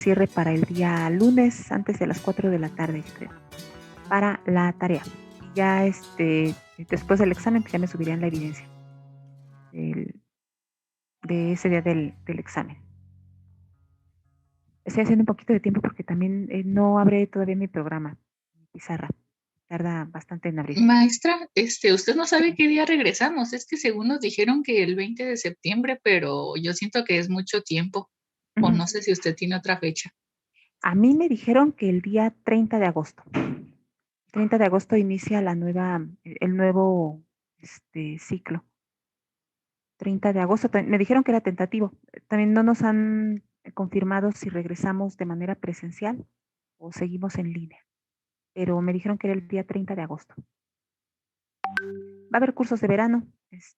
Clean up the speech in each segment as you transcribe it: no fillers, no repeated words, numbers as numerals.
cierre para el día lunes, antes de las 4 de la tarde, yo creo, para la tarea. Y ya después del examen, pues ya me subirían la evidencia de ese día del examen. Estoy haciendo un poquito de tiempo porque también no abre todavía mi programa, mi pizarra. Tarda bastante en abrir. Maestra, usted no sabe qué día regresamos. Es que según nos dijeron que el 20 de septiembre, pero yo siento que es mucho tiempo. O no sé si usted tiene otra fecha. A mí me dijeron que el día 30 de agosto. 30 de agosto inicia el nuevo ciclo. 30 de agosto, me dijeron que era tentativo. También no nos han confirmado si regresamos de manera presencial o seguimos en línea, pero me dijeron que era el día 30 de agosto. Va a haber cursos de verano,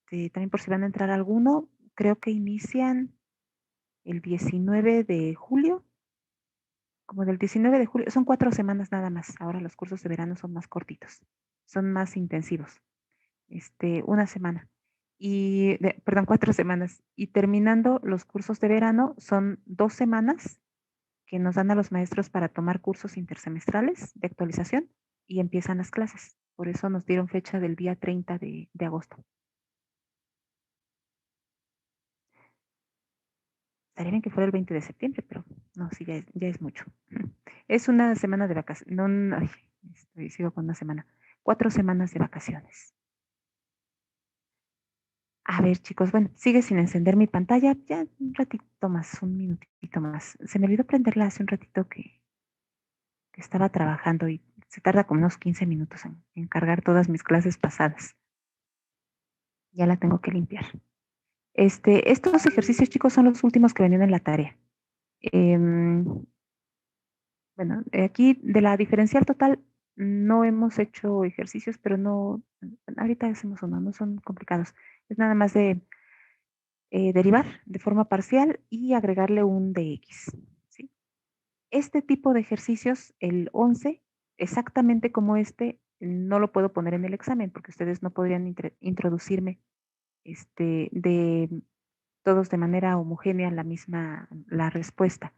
también por si van a entrar alguno, creo que inician el 19 de julio, como del 19 de julio, son 4 semanas nada más. Ahora los cursos de verano son más cortitos, son más intensivos. Una semana. Perdón, 4 semanas. Y terminando los cursos de verano, son 2 semanas que nos dan a los maestros para tomar cursos intersemestrales de actualización y empiezan las clases. Por eso nos dieron fecha del día 30 de agosto. Estaría bien que fuera el 20 de septiembre, pero no, sí, ya es mucho. Es una semana de vacaciones. No, no, sigo con una semana. 4 semanas de vacaciones. A ver, chicos, bueno, sigue sin encender mi pantalla. Ya un ratito más, un minutito más. Se me olvidó prenderla hace un ratito que estaba trabajando y se tarda como unos 15 minutos en cargar todas mis clases pasadas. Ya la tengo que limpiar. Estos ejercicios, chicos, son los últimos que venían en la tarea. Em, bueno, aquí de la diferencial total no hemos hecho ejercicios, pero no, ahorita hacemos uno, no son complicados. Es nada más de derivar de forma parcial y agregarle un dx. ¿Sí? Este tipo de ejercicios, el 11, exactamente como no lo puedo poner en el examen porque ustedes no podrían introducirme de todos de manera homogénea la respuesta,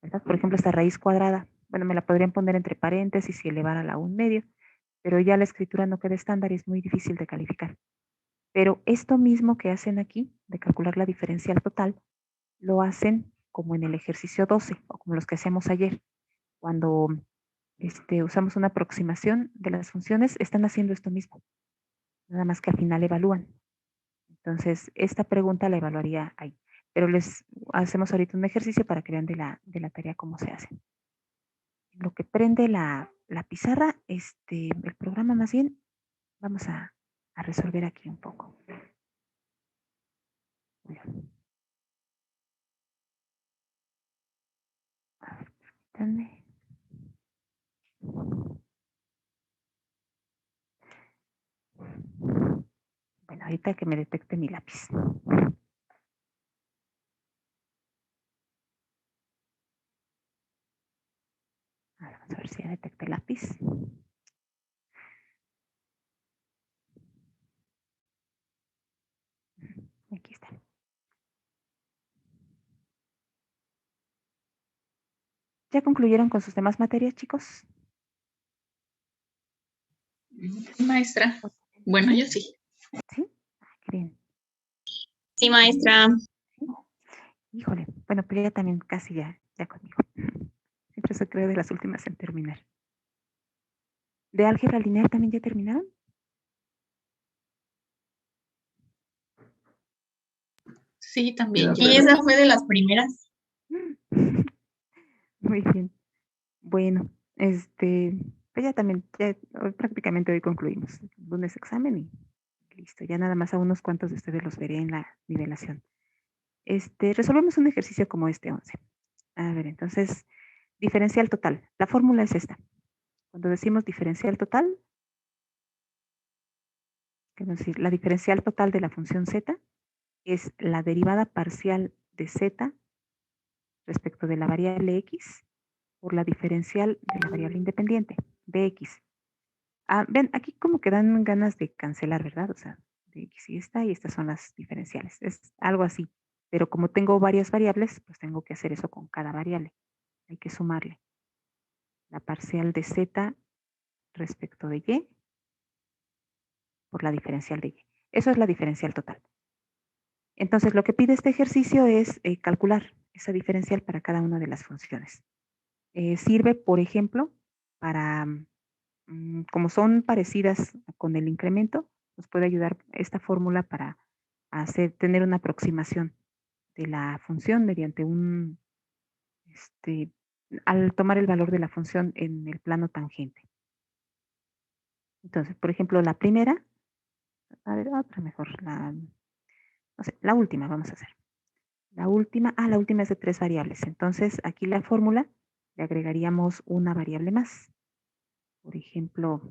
¿verdad? Por ejemplo, esta raíz cuadrada, bueno, me la podrían poner entre paréntesis y elevar a la 1/2, pero ya la escritura no queda estándar y es muy difícil de calificar. Pero esto mismo que hacen aquí, de calcular la diferencial total, lo hacen como en el ejercicio 12 o como los que hacíamos ayer. Cuando usamos una aproximación de las funciones, están haciendo esto mismo, nada más que al final evalúan. Entonces, esta pregunta la evaluaría ahí. Pero les hacemos ahorita un ejercicio para que vean de la tarea cómo se hace. En lo que prende la pizarra, el programa más bien, vamos a resolver aquí un poco. Bien. A ver, permítanme. Bueno, ahorita que me detecte mi lápiz. A ver, vamos a ver si ya detecté el lápiz. Aquí está. ¿Ya concluyeron con sus demás materias, chicos? Maestra, bueno, yo sí. ¿Sí? Qué bien. Sí, maestra. ¿Sí? Híjole, bueno, pero ella también casi ya conmigo. Siempre soy creo de las últimas en terminar. ¿De álgebra lineal también ya terminaron? Sí, también. Sí, esa fue de las primeras. Muy bien. Bueno, pues ya también, hoy prácticamente hoy concluimos. Lunes examen y listo. Ya nada más a unos cuantos de ustedes los veré en la nivelación. Resolvemos un ejercicio como este 11. A ver, entonces, diferencial total. La fórmula es esta. Cuando decimos diferencial total, quiero decir, la diferencial total de la función z es la derivada parcial de z respecto de la variable x por la diferencial de la variable independiente, dx. Ven, aquí como que dan ganas de cancelar, ¿verdad? O sea, de x y estas son las diferenciales. Es algo así. Pero como tengo varias variables, pues tengo que hacer eso con cada variable. hay que sumarle la parcial de z respecto de y por la diferencial de y. Eso es la diferencial total. Entonces, lo que pide este ejercicio es calcular esa diferencial para cada una de las funciones. Sirve, por ejemplo, para, como son parecidas con el incremento, nos puede ayudar esta fórmula para tener una aproximación de la función mediante al tomar el valor de la función en el plano tangente. Entonces, por ejemplo, la primera, a ver, otra mejor, no sé, la última vamos a hacer. La última es de 3 variables. Entonces, aquí la fórmula le agregaríamos una variable más. Por ejemplo,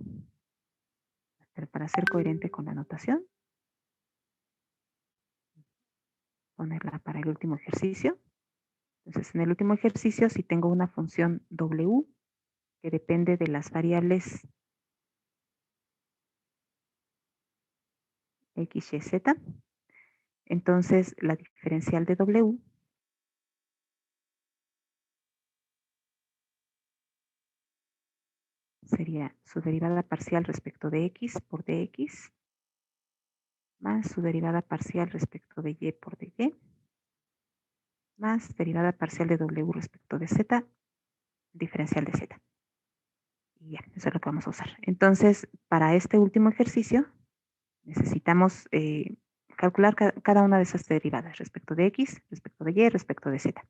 para ser coherente con la notación, ponerla para el último ejercicio. Entonces, en el último ejercicio, si tengo una función W que depende de las variables X, Y, Z, entonces la diferencial de W sería su derivada parcial respecto de X por dx más su derivada parcial respecto de Y por dy más derivada parcial de W respecto de Z, diferencial de Z. Y ya, eso es lo que vamos a usar. Entonces, para este último ejercicio, necesitamos calcular cada una de esas derivadas respecto de X, respecto de Y, respecto de Z.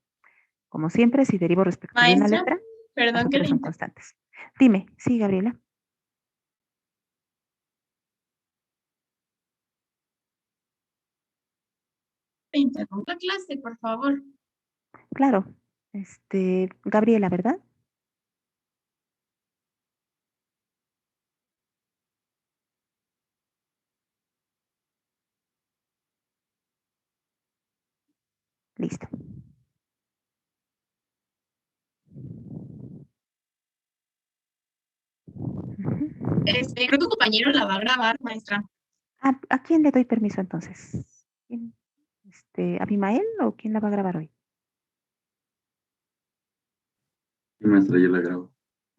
Como siempre, si derivo respecto de una Maestra, letra, las perdón que otras son constantes. Dime, sí, Gabriela. le interrumpa clase, por favor. Claro, Gabriela, ¿verdad? Listo. Ujú. Creo que un compañero la va a grabar, maestra. ¿A quién le doy permiso entonces? ¿Quién? ¿Abimael o quién la va a grabar hoy? Sí, maestra, yo la grabo.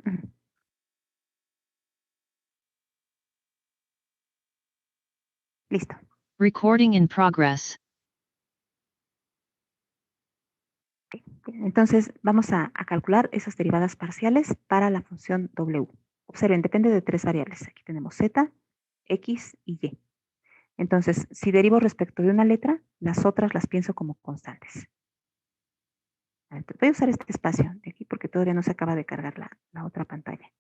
Ujú. Listo. Recording in progress. Entonces, vamos a calcular esas derivadas parciales para la función W. Observen, depende de 3 variables. Aquí tenemos Z, X y Y. Entonces, si derivo respecto de una letra, las otras las pienso como constantes. Voy a usar este espacio de aquí porque todavía no se acaba de cargar la otra pantalla.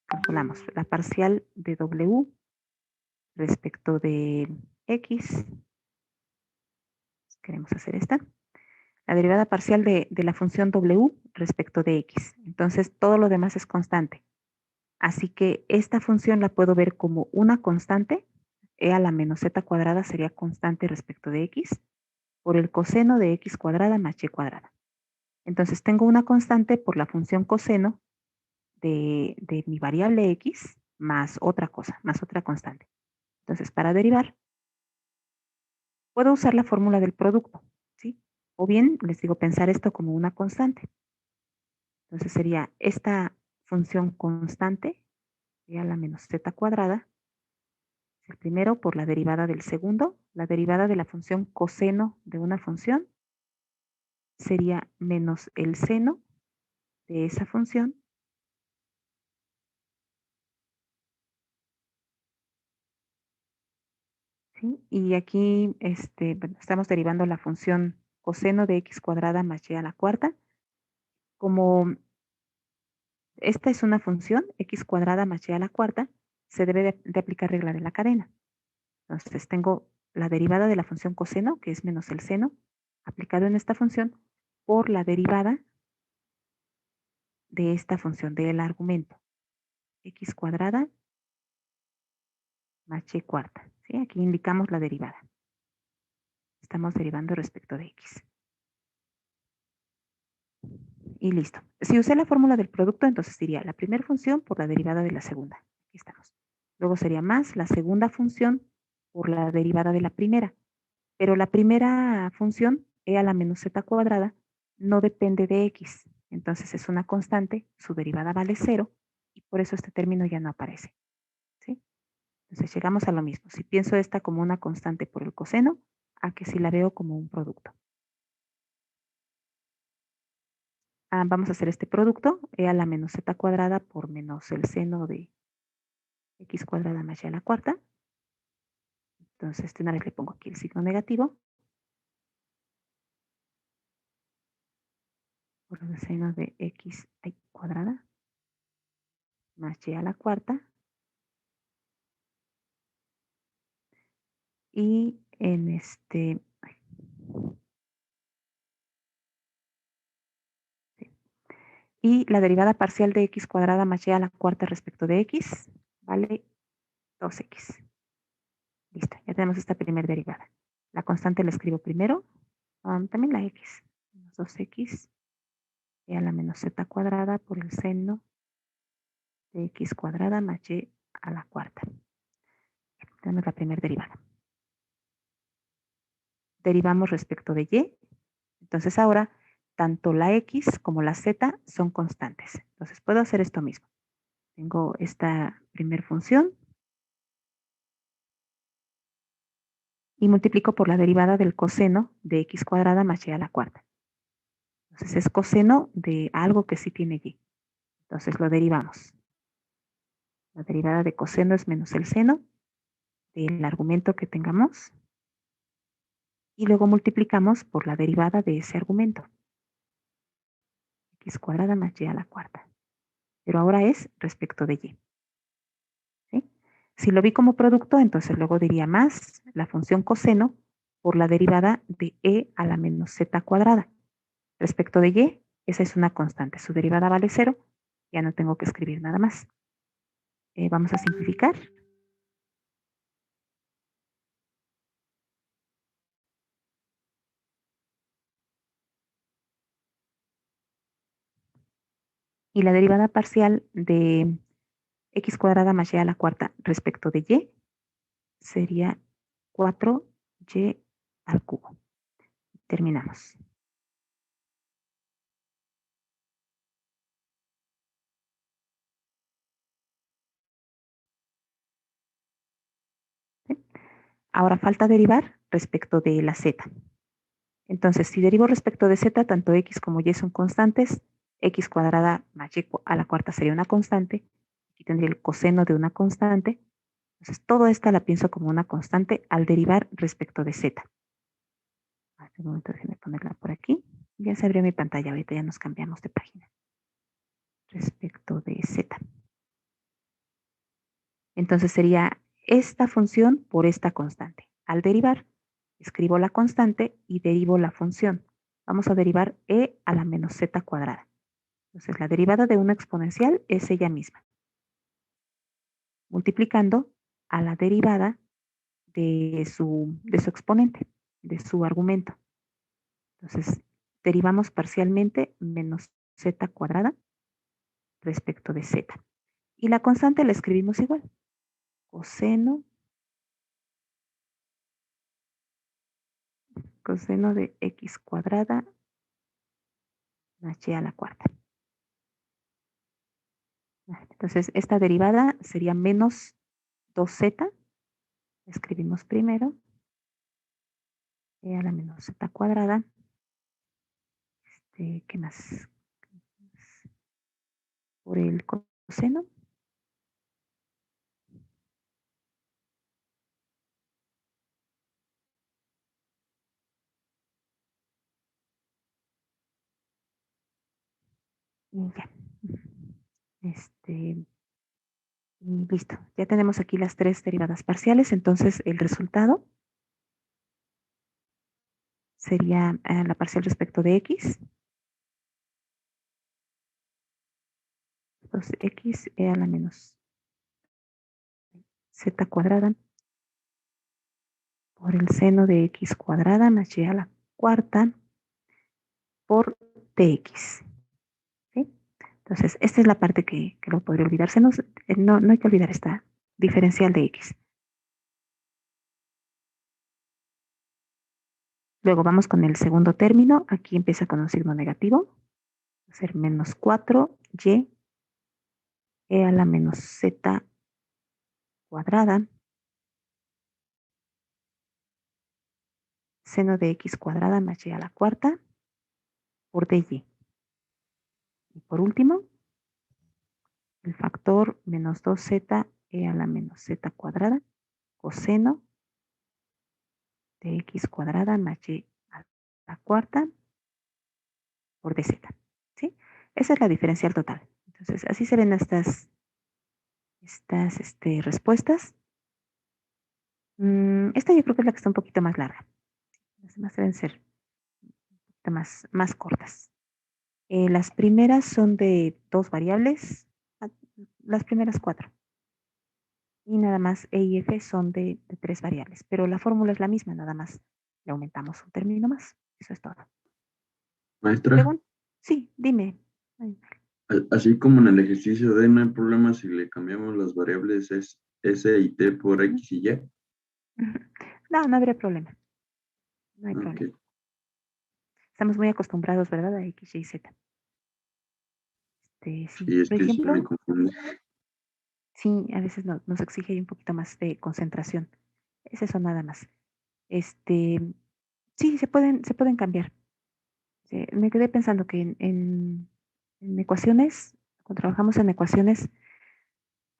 Calculamos la parcial de W respecto de X. Queremos hacer esta. La derivada parcial de la función W respecto de X. Entonces, todo lo demás es constante. Así que esta función la puedo ver como una constante. E a la menos z cuadrada sería constante respecto de X por el coseno de X cuadrada más Y cuadrada. Entonces, tengo una constante por la función coseno de mi variable X más otra cosa, más otra constante. Entonces, para derivar, puedo usar la fórmula del producto, ¿sí? O bien, les digo, pensar esto como una constante. Entonces sería esta función constante, y a la menos z cuadrada, el primero por la derivada del segundo, la derivada de la función coseno de una función sería menos el seno de esa función ¿sí? Y aquí bueno, estamos derivando la función coseno de x cuadrada más y a la cuarta. Como esta es una función, x cuadrada más y a la cuarta, se debe de aplicar regla de la cadena. Entonces tengo la derivada de la función coseno, que es menos el seno, aplicado en esta función, por la derivada de esta función del argumento, x cuadrada más y cuarta. ¿Sí? Aquí indicamos la derivada. Estamos derivando respecto de x. Y listo. Si usé la fórmula del producto, entonces diría la primera función por la derivada de la segunda. Aquí estamos. Luego sería más la segunda función por la derivada de la primera. Pero la primera función, e a la menos z cuadrada, no depende de x. Entonces es una constante, su derivada vale 0 y por eso este término ya no aparece. ¿Sí? Entonces llegamos a lo mismo. Si pienso esta como una constante por el coseno, a que si la veo como un producto. Vamos a hacer este producto, e a la menos z cuadrada por menos el seno de x cuadrada más y a la cuarta. Entonces, de una vez le pongo aquí el signo negativo. Por el seno de x cuadrada más y a la cuarta. Y en este... Y la derivada parcial de x cuadrada más y a la cuarta respecto de x vale 2x. Listo, ya tenemos esta primera derivada. La constante la escribo primero. También la x. Menos 2x y a la menos z cuadrada por el seno de x cuadrada más y a la cuarta. Tenemos la primera derivada. Derivamos respecto de y. Entonces ahora, tanto la x como la z son constantes. Entonces puedo hacer esto mismo. Tengo esta primera función y multiplico por la derivada del coseno de x cuadrada más y a la cuarta. Entonces es coseno de algo que sí tiene y. Entonces lo derivamos. La derivada de coseno es menos el seno del argumento que tengamos. Y luego multiplicamos por la derivada de ese argumento. X cuadrada más y a la cuarta. Pero ahora es respecto de y. ¿Sí? Si lo vi como producto, entonces luego diría más la función coseno por la derivada de e a la menos z cuadrada. Respecto de y, esa es una constante. Su derivada vale 0. Ya no tengo que escribir nada más. Vamos a simplificar. Y la derivada parcial de x cuadrada más y a la cuarta respecto de y sería 4y al cubo. Terminamos. ¿Sí? Ahora falta derivar respecto de la z. Entonces, si derivo respecto de z, tanto x como y son constantes, x cuadrada más y a la cuarta sería una constante. Aquí tendría el coseno de una constante. Entonces, toda esta la pienso como una constante al derivar respecto de z. Hace un momento déjenme ponerla por aquí. Ya se abrió mi pantalla, ahorita ya nos cambiamos de página. Respecto de z. Entonces sería esta función por esta constante. Al derivar, escribo la constante y derivo la función. Vamos a derivar e a la menos z cuadrada. Entonces la derivada de una exponencial es ella misma. Multiplicando a la derivada de su exponente, de su argumento. Entonces derivamos parcialmente menos z cuadrada respecto de z. Y la constante la escribimos igual. Coseno de x cuadrada más y a la cuarta. Entonces, esta derivada sería menos 2z. Escribimos primero. E a la menos z cuadrada. ¿Qué más? Por el coseno. Y ya. Y listo. Ya tenemos aquí las tres derivadas parciales. Entonces, el resultado sería la parcial respecto de x. 2x e a la menos z cuadrada por el seno de x cuadrada más y a la cuarta por dx. ¿Sí? Entonces, esta es la parte que no podría olvidarse. No hay que olvidar esta diferencial de x. Luego vamos con el segundo término. Aquí empieza con un signo negativo. Va a ser menos 4y e a la menos z cuadrada seno de x cuadrada más y a la cuarta por dy. Y por último, el factor menos 2z e a la menos z cuadrada coseno de x cuadrada más y a la cuarta por dz. ¿Sí? Esa es la diferencial total. Entonces, así se ven estas respuestas. Esta yo creo que es la que está un poquito más larga. Las demás deben ser un poquito más cortas. Las primeras son de 2 variables, las primeras 4. Y nada más E y F son de 3 variables, pero la fórmula es la misma, nada más le aumentamos un término más. Eso es todo. Maestra, Sí, dime. Ay, así como en el ejercicio D, no hay problema si le cambiamos las variables S y T por X y Y. No habría problema. No hay Ok. problema. Estamos muy acostumbrados, ¿verdad? A X, Y, Z. Sí, Sí, es por que sí me ejemplo, confunde. sí, a veces nos exige ahí un poquito más de concentración. Es eso nada más. Sí, se pueden cambiar. Me quedé pensando que en ecuaciones, cuando trabajamos en ecuaciones,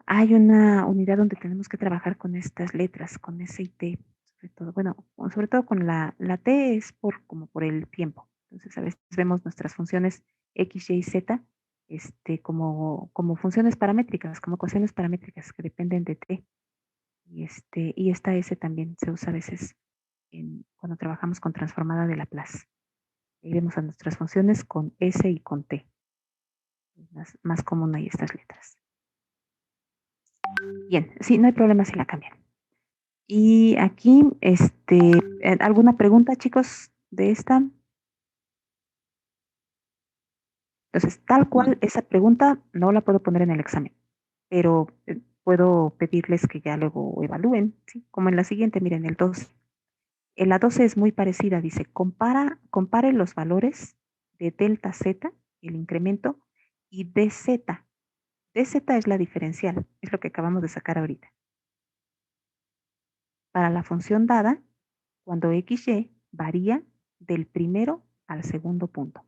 hay una unidad donde tenemos que trabajar con estas letras, con S y T, sobre todo. Bueno, sobre todo con la T es como por el tiempo. Entonces, a veces vemos nuestras funciones X, Y, Z, como funciones paramétricas, como ecuaciones paramétricas que dependen de T. Y esta S también se usa a veces cuando trabajamos con transformada de Laplace. Ahí vemos a nuestras funciones con S y con T. Es más común ahí estas letras. Bien, sí, no hay problema si la cambian. Y aquí, ¿alguna pregunta, chicos, de esta? Entonces, tal cual, esa pregunta no la puedo poner en el examen, pero puedo pedirles que ya luego evalúen, ¿sí? Como en la siguiente, miren, el 12. En la 12 es muy parecida, dice, compare los valores de delta z, el incremento, y dz. Dz es la diferencial, es lo que acabamos de sacar ahorita. Para la función dada, cuando xy varía del primero al segundo punto.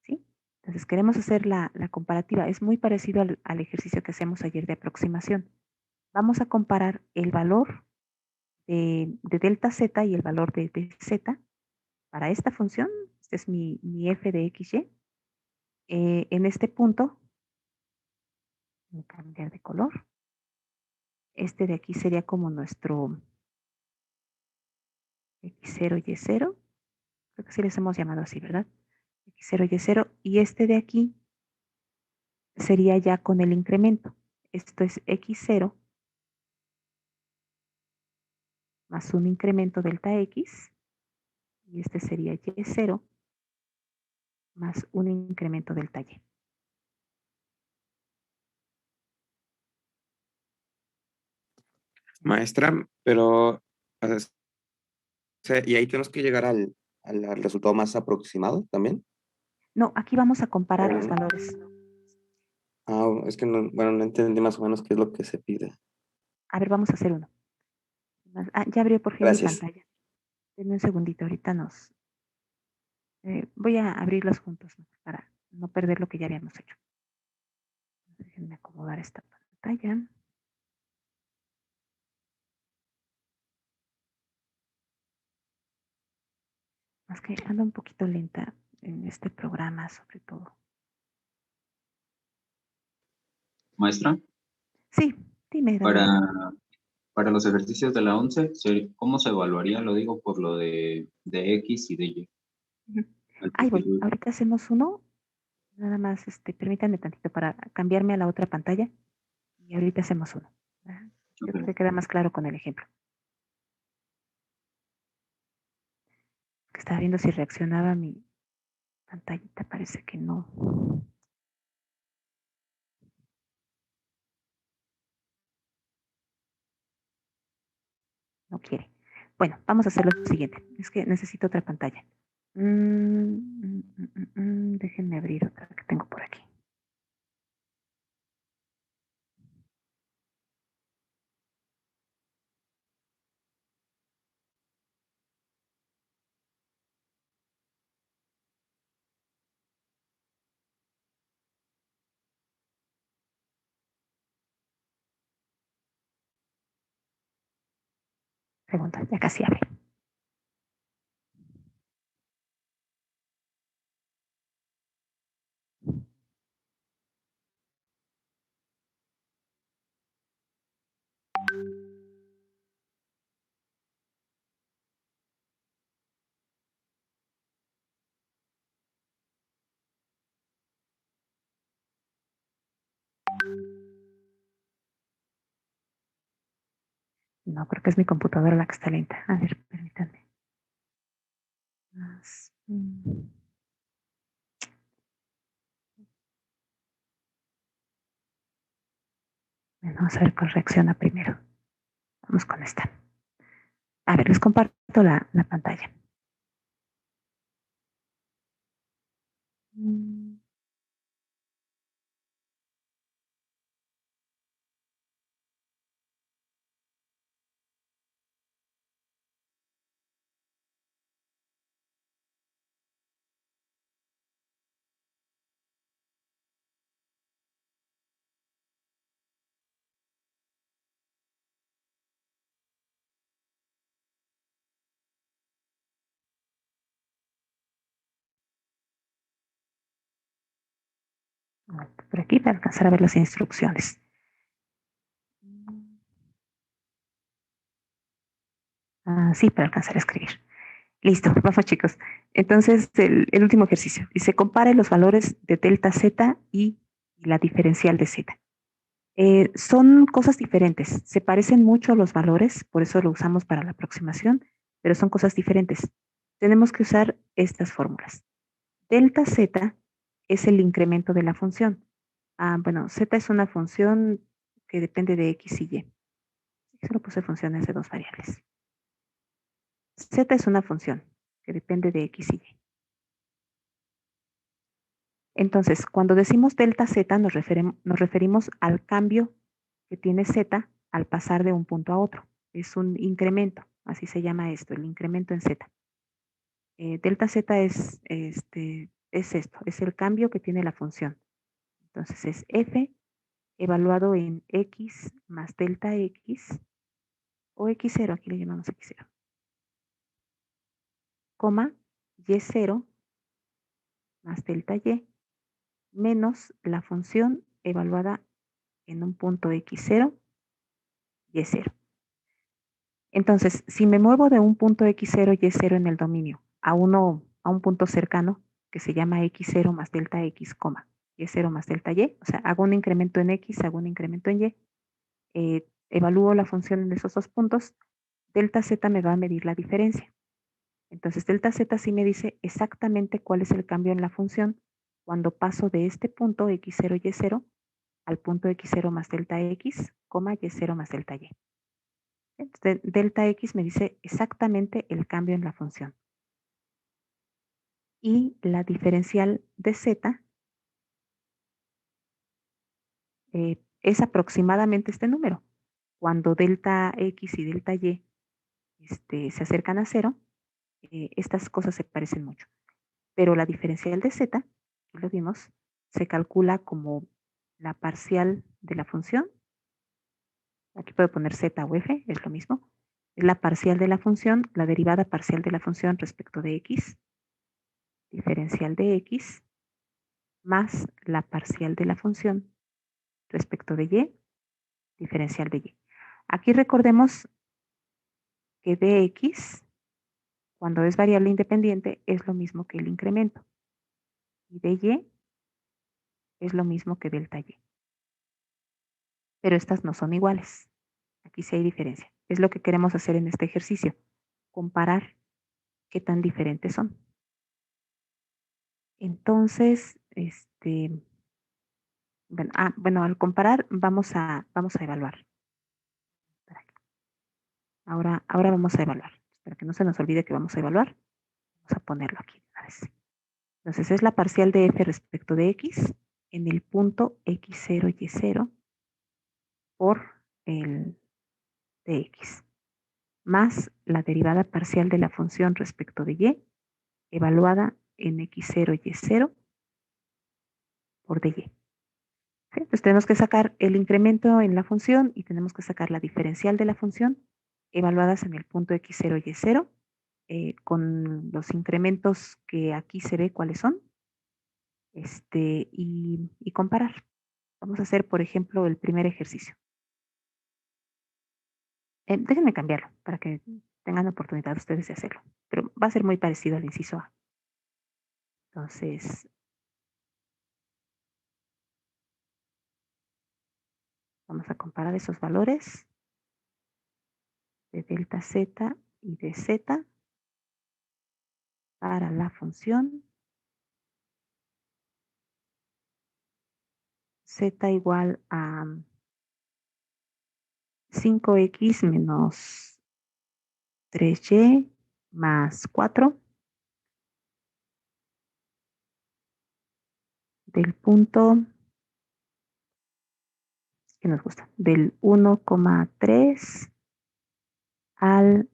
¿Sí? Entonces queremos hacer la comparativa. Es muy parecido al ejercicio que hacemos ayer de aproximación. Vamos a comparar el valor de delta z y el valor de dz para esta función. Este es mi f de xy. En este punto, voy a cambiar de color. Este de aquí sería como nuestro x0 y0. Creo que sí les hemos llamado así, ¿verdad? X0 y0. Y este de aquí sería ya con el incremento. Esto es x0 más un incremento delta x. Y este sería y0 más un incremento delta y. Maestra, pero, o sea, y ahí tenemos que llegar al resultado más aproximado también. No, aquí vamos a comparar los valores. Es que no, bueno, no entendí más o menos qué es lo que se pide. A ver, vamos a hacer uno. Ya abrió por fin mi Gracias. pantalla. Denme un segundito, ahorita voy a abrirlos juntos, ¿no? Para no perder lo que ya habíamos hecho. Déjenme acomodar esta pantalla. Más que anda un poquito lenta en este programa, sobre todo. Maestra, Sí, dime, para, Daniel. para los ejercicios de la 11, ¿cómo se evaluaría? Lo digo por lo de X y de Y. Ujú. Al Ahí voy. principio. Ahorita hacemos uno. Nada más, permítanme tantito para cambiarme a la otra pantalla. Y ahorita hacemos uno. ¿Verdad? Yo creo Ok. que queda más claro con el ejemplo. Que estaba viendo si reaccionaba mi pantallita. Parece que no. No quiere. Bueno, vamos a hacer lo siguiente. Es que necesito otra pantalla. Déjenme abrir otra que tengo por aquí. Segundo, ya casi abre. No, creo que es mi computadora la que está lenta. A ver, permítanme. Bueno, vamos a ver cuál reacciona primero. Vamos con esta. A ver, les comparto la pantalla. Por aquí para alcanzar a ver las instrucciones. Sí, para alcanzar a escribir. Listo, vamos chicos. Entonces, el último ejercicio. Dice, compare los valores de delta Z y la diferencial de Z. Son cosas diferentes. Se parecen mucho los valores, por eso lo usamos para la aproximación, pero son cosas diferentes. Tenemos que usar estas fórmulas. Delta Z es el incremento de la función. Bueno, Z es una función que depende de X y Y. Solo puse funciones de dos variables. Z es una función que depende de X y Y. Entonces, cuando decimos delta Z, nos referimos al cambio que tiene Z al pasar de un punto a otro. Es un incremento, así se llama esto, el incremento en Z. Delta Z es esto, es el cambio que tiene la función. Entonces es F evaluado en X más delta X, o X0, aquí le llamamos X0, coma Y0 más delta Y, menos la función evaluada en un punto X0, Y0. Entonces, si me muevo de un punto X0, Y0 en el dominio a un punto cercano que se llama X0 más delta X, Y0 más delta Y, o sea, hago un incremento en X, hago un incremento en Y, evalúo la función en esos dos puntos, delta Z me va a medir la diferencia. Entonces, delta Z sí me dice exactamente cuál es el cambio en la función cuando paso de este punto X0, Y0 al punto X0 más delta X, Y0 más delta Y. Entonces, delta X me dice exactamente el cambio en la función. Y la diferencial de Z es aproximadamente este número. Cuando delta X y delta Y se acercan a 0, estas cosas se parecen mucho. Pero la diferencial de Z, aquí lo vimos, se calcula como la parcial de la función. Aquí puedo poner Z o F, es lo mismo. Es la parcial de la función, la derivada parcial de la función respecto de X, diferencial de X, más la parcial de la función respecto de Y, diferencial de Y. Aquí recordemos que dx, cuando es variable independiente, es lo mismo que el incremento. Y dy es lo mismo que delta Y. Pero estas no son iguales. Aquí sí hay diferencia. Es lo que queremos hacer en este ejercicio. Comparar qué tan diferentes son. Entonces, bueno, al comparar vamos a evaluar. Ahora vamos a evaluar. para que no se nos olvide que vamos a evaluar, vamos a ponerlo aquí una vez. Entonces es la parcial de f respecto de x en el punto x0, y0 por el de x, más la derivada parcial de la función respecto de y, evaluada en x0, y0 por dy. ¿Sí? Entonces tenemos que sacar el incremento en la función y tenemos que sacar la diferencial de la función evaluadas en el punto x0, y0 con los incrementos que aquí se ve cuáles son y comparar. Vamos a hacer, por ejemplo, el primer ejercicio. Déjenme cambiarlo para que tengan la oportunidad ustedes de hacerlo, pero va a ser muy parecido al inciso A. Entonces, vamos a comparar esos valores de delta z y de z para la función z igual a 5x menos 3y más 4 del punto que nos gusta, del 1,3 al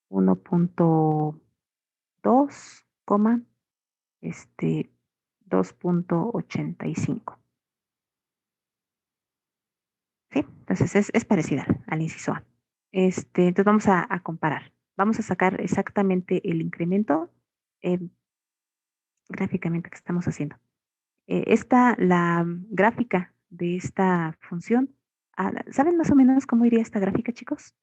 1,2, 2,85. ¿Sí? Entonces es parecida al inciso A. Entonces vamos a comparar. Vamos a sacar exactamente el incremento gráficamente que estamos haciendo. La gráfica de esta función, ¿saben más o menos cómo iría esta gráfica, chicos?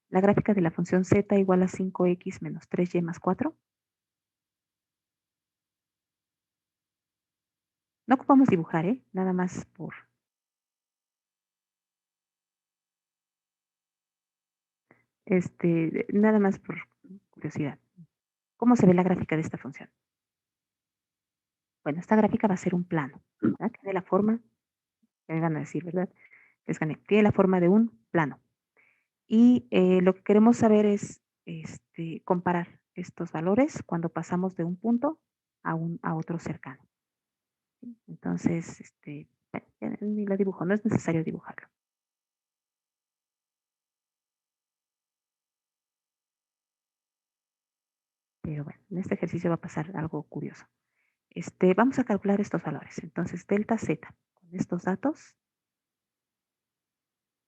La gráfica de la función z igual a 5x menos 3y más 4. No ocupamos dibujar, ¿eh? Nada más nada más por curiosidad. ¿Cómo se ve la gráfica de esta función? Bueno, esta gráfica va a ser un plano, ¿verdad? Tiene la forma, ya me van a decir, ¿verdad? Tiene la forma de un plano. Y lo que queremos saber es comparar estos valores cuando pasamos de un punto a otro cercano. Entonces, bueno, ya ni la dibujo, no es necesario dibujarlo. Pero bueno, en este ejercicio va a pasar algo curioso. Vamos a calcular estos valores. Entonces, delta z, con estos datos,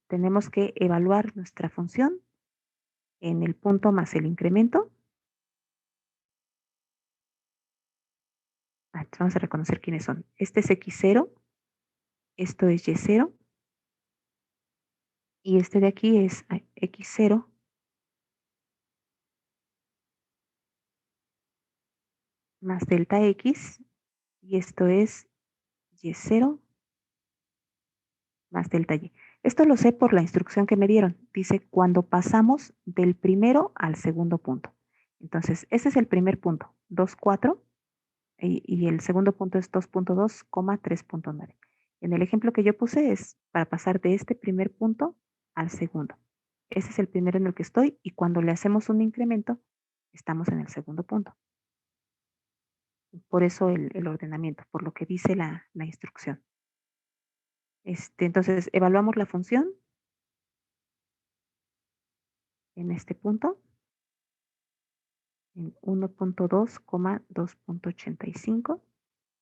tenemos que evaluar nuestra función en el punto más el incremento. Entonces vamos a reconocer quiénes son. Este es x0, esto es y0, y este de aquí es x0 más delta x, y esto es y0 más delta y. Esto lo sé por la instrucción que me dieron. Dice cuando pasamos del primero al segundo punto. Entonces, ese es el primer punto, 2,4, y el segundo punto es 2,2, 3,9. En el ejemplo que yo puse es para pasar de este primer punto al segundo. Ese es el primero en el que estoy y cuando le hacemos un incremento, estamos en el segundo punto. Por eso el ordenamiento, por lo que dice la instrucción. Entonces, evaluamos la función en este punto, en 1,2, 2,85,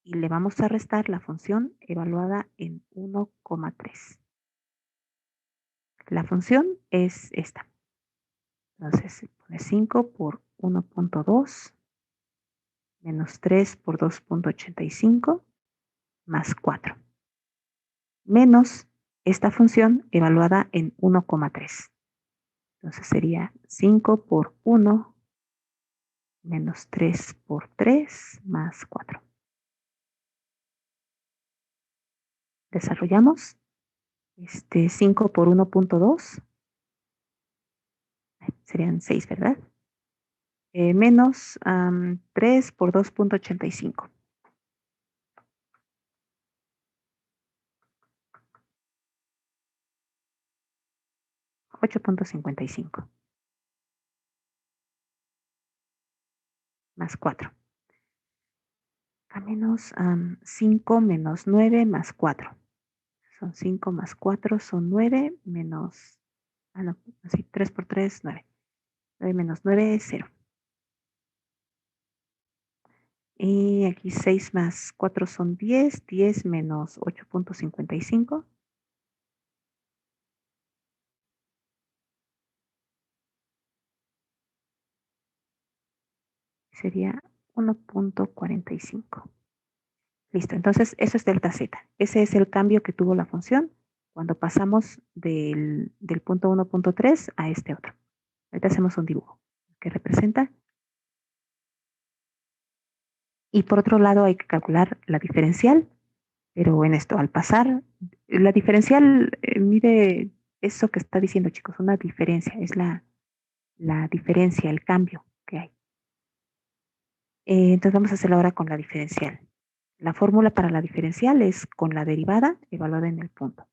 y le vamos a restar la función evaluada en 1,3. La función es esta. Entonces, se pone 5 por 1,2 menos 3 por 2,85 más 4. Menos esta función evaluada en 1,3. Entonces sería 5 por 1 menos 3 por 3 más 4. Desarrollamos 5 por 1,2. Serían 6, ¿verdad? Menos 3 por 2,85. 8,55. más 4. A menos 5 menos 9 más 4. Son 5 más 4 son 9 menos, no, así 3 por 3, 9. 9 menos 9 es 0. Y aquí 6 más 4 son 10. 10 menos 8.55. Sería 1.45. Listo, entonces eso es delta z. Ese es el cambio que tuvo la función cuando pasamos del punto 1.3 a este otro. Ahorita hacemos un dibujo que representa. Y por otro lado hay que calcular la diferencial, pero en esto, al pasar, la diferencial mide eso que está diciendo, chicos, una diferencia, es la diferencia, el cambio que hay. Entonces vamos a hacerlo ahora con la diferencial. La fórmula para la diferencial es con la derivada evaluada en el punto.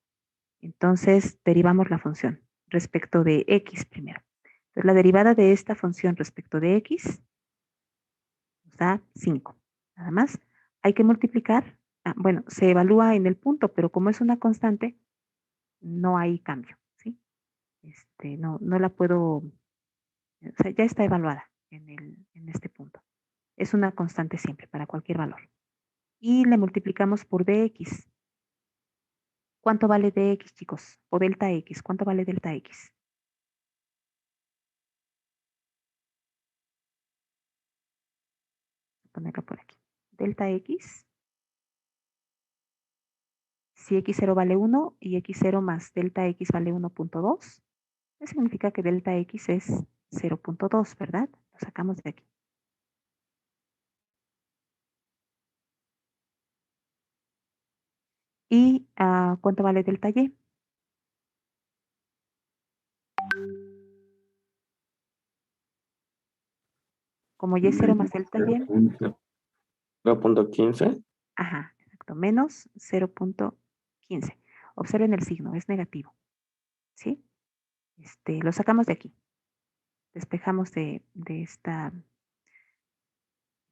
Entonces derivamos la función respecto de x primero. Entonces la derivada de esta función respecto de x nos da 5. Nada más. Hay que multiplicar. Bueno, se evalúa en el punto, pero como es una constante, no hay cambio. ¿Sí? No la puedo, o sea, ya está evaluada en este punto. Es una constante siempre para cualquier valor. Y le multiplicamos por dx. ¿Cuánto vale dx, chicos? O delta x. ¿Cuánto vale delta x? Voy a ponerlo por aquí. Delta x. Si x0 vale 1 y x0 más delta x vale 1.2, eso significa que delta x es 0.2, ¿verdad? Lo sacamos de aquí. ¿Y cuánto vale delta y? Como y es 0 más delta y, 0.15. ajá, exacto, menos 0.15. Observen el signo, es negativo. ¿Sí? Lo sacamos de aquí. Despejamos de esta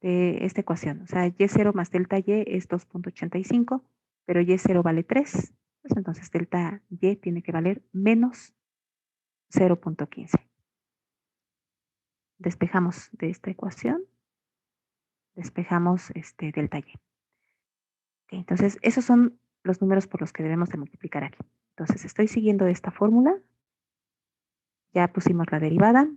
ecuación. O sea, y0 más delta y es 2.85, pero y0 vale 3. Pues entonces delta y tiene que valer menos 0.15. Despejamos de esta ecuación, despejamos delta y. Okay, entonces, esos son los números por los que debemos de multiplicar aquí. Entonces, estoy siguiendo esta fórmula. Ya pusimos la derivada.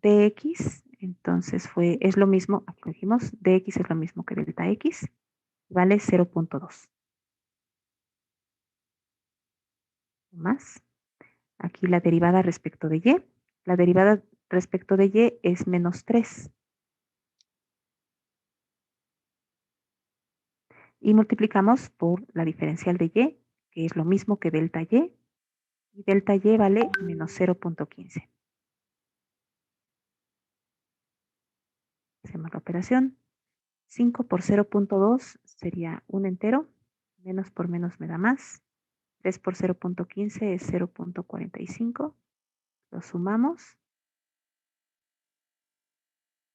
Dx, entonces es lo mismo, aquí lo dijimos, dx es lo mismo que delta x, vale 0.2. Más. Aquí la derivada respecto de y. La derivada respecto de y es menos 3. Y multiplicamos por la diferencial de y, que es lo mismo que delta y. Y delta y vale menos 0.15. Hacemos la operación. 5 por 0.2 sería un entero. Menos por menos me da más. 3 por 0.15 es 0.45. Lo sumamos.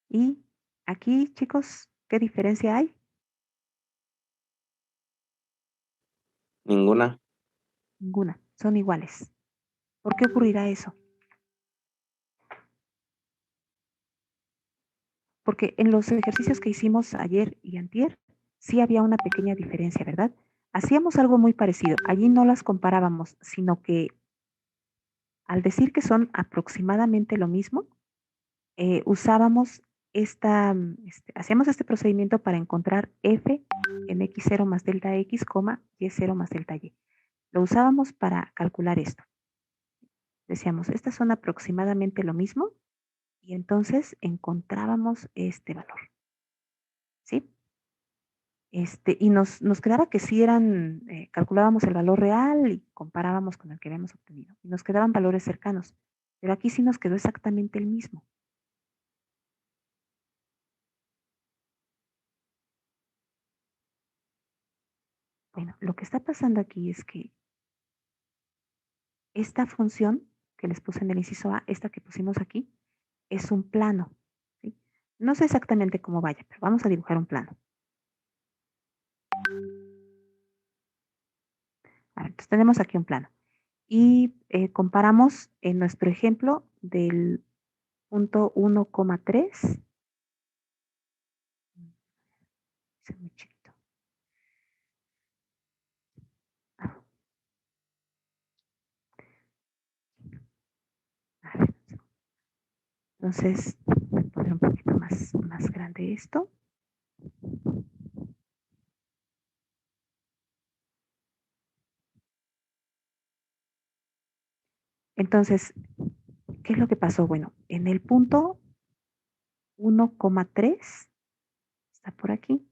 Y aquí, chicos, ¿qué diferencia hay? Ninguna. Ninguna. Son iguales. ¿Por qué ocurrirá eso? Porque en los ejercicios que hicimos ayer y antier, sí había una pequeña diferencia, ¿verdad? Hacíamos algo muy parecido. Allí no las comparábamos, sino que al decir que son aproximadamente lo mismo, usábamos hacíamos este procedimiento para encontrar f en x0 más delta x, y0 más delta y. Lo usábamos para calcular esto. Decíamos, estas son aproximadamente lo mismo, y entonces encontrábamos este valor. ¿Sí? Y nos quedaba que sí eran, calculábamos el valor real y comparábamos con el que habíamos obtenido. Y nos quedaban valores cercanos. Pero aquí sí nos quedó exactamente el mismo. Bueno, lo que está pasando aquí es que esta función que les puse en el inciso A, esta que pusimos aquí, es un plano. ¿Sí? No sé exactamente cómo vaya, pero vamos a dibujar un plano. A ver, entonces tenemos aquí un plano. Y comparamos en nuestro ejemplo del punto 1,3. Es muy chiquito. Ah, a ver, entonces voy a poner un poquito más grande esto. Entonces, ¿qué es lo que pasó? Bueno, en el punto 1,3, está por aquí.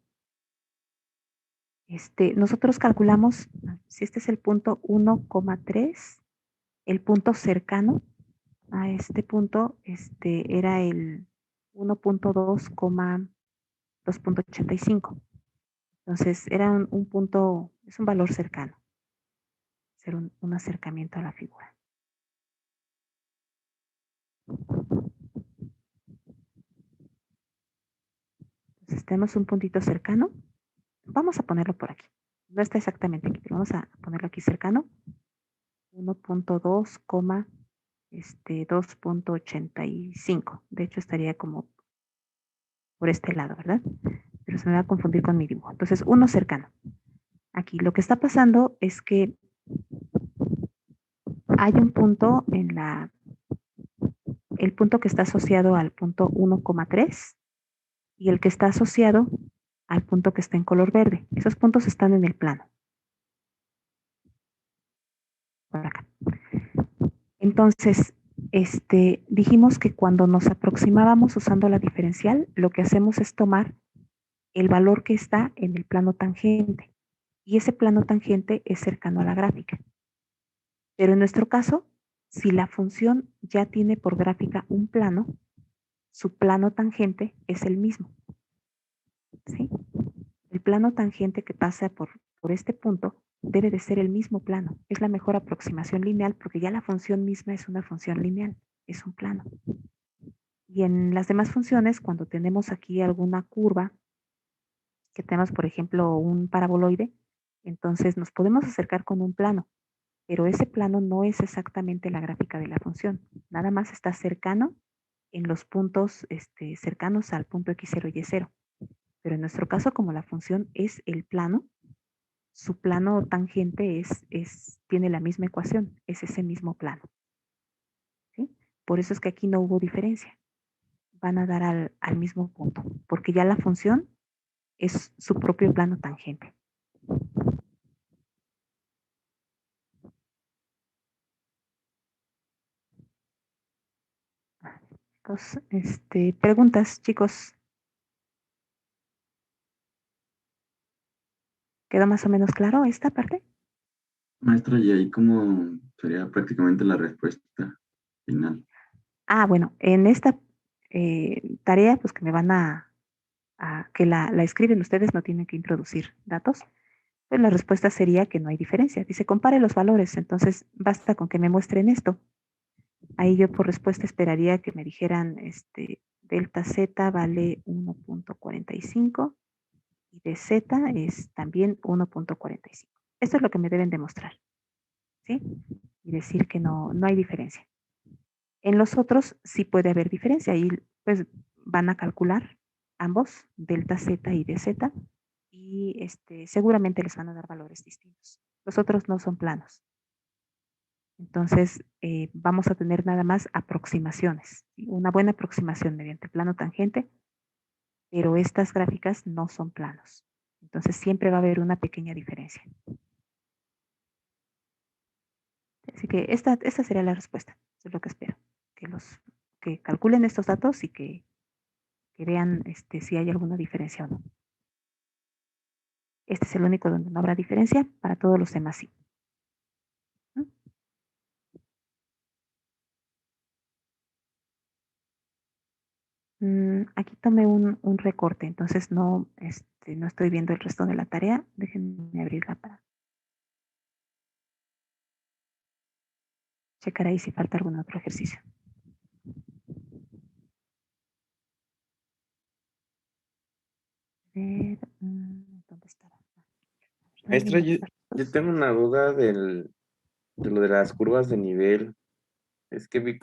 Nosotros calculamos, si este es el punto 1,3, el punto cercano a este punto era el 1,2,2.85. Entonces, era un punto, es un valor cercano, ser un acercamiento a la figura. Entonces, tenemos un puntito cercano. Vamos a ponerlo por aquí. No está exactamente aquí, pero vamos a ponerlo aquí cercano. 1,2,2.85. De hecho, estaría como por este lado, ¿verdad? Pero se me va a confundir con mi dibujo. Entonces, uno cercano. Aquí lo que está pasando es que hay un punto el punto que está asociado al punto 1,3 y el que está asociado al punto que está en color verde. Esos puntos están en el plano. Por acá. Entonces, dijimos que cuando nos aproximábamos usando la diferencial, lo que hacemos es tomar el valor que está en el plano tangente. Y ese plano tangente es cercano a la gráfica. Pero en nuestro caso, si la función ya tiene por gráfica un plano, su plano tangente es el mismo. ¿Sí? El plano tangente que pasa por este punto debe de ser el mismo plano. Es la mejor aproximación lineal porque ya la función misma es una función lineal, es un plano. Y en las demás funciones, cuando tenemos aquí alguna curva, que tenemos, por ejemplo, un paraboloide, entonces nos podemos acercar con un plano, pero ese plano no es exactamente la gráfica de la función. Nada más está cercano en los puntos cercanos al punto x0 y y0. Pero en nuestro caso, como la función es el plano, su plano tangente tiene la misma ecuación, es ese mismo plano. ¿Sí? Por eso es que aquí no hubo diferencia. Van a dar al mismo punto, porque ya la función es su propio plano tangente. Entonces, preguntas, chicos. ¿Quedó más o menos claro esta parte? Maestra, y ahí como sería prácticamente la respuesta final. Ah, bueno, en esta tarea, pues que me van que la escriben ustedes, no tienen que introducir datos. Pues la respuesta sería que no hay diferencia. Dice, compare los valores, entonces basta con que me muestren esto. Ahí yo por respuesta esperaría que me dijeran, delta z vale 1,45 y de z es también 1,45. Esto es lo que me deben demostrar, ¿sí? Y decir que no hay diferencia. En los otros sí puede haber diferencia. Ahí pues van a calcular ambos, delta z y dz, y seguramente les van a dar valores distintos. Los otros no son planos. Entonces, vamos a tener nada más aproximaciones, ¿sí? Una buena aproximación mediante plano tangente, pero estas gráficas no son planos. Entonces, siempre va a haber una pequeña diferencia. Así que esta sería la respuesta. Eso es lo que espero. Que calculen estos datos y que vean si hay alguna diferencia o no. Este es el único donde no habrá diferencia, para todos los demás sí. Aquí tomé un recorte, entonces no estoy viendo el resto de la tarea. Déjenme abrirla para checar ahí si falta algún otro ejercicio. ver, ¿dónde estará? Maestra, yo tengo una duda de lo de las curvas de nivel. Es que vi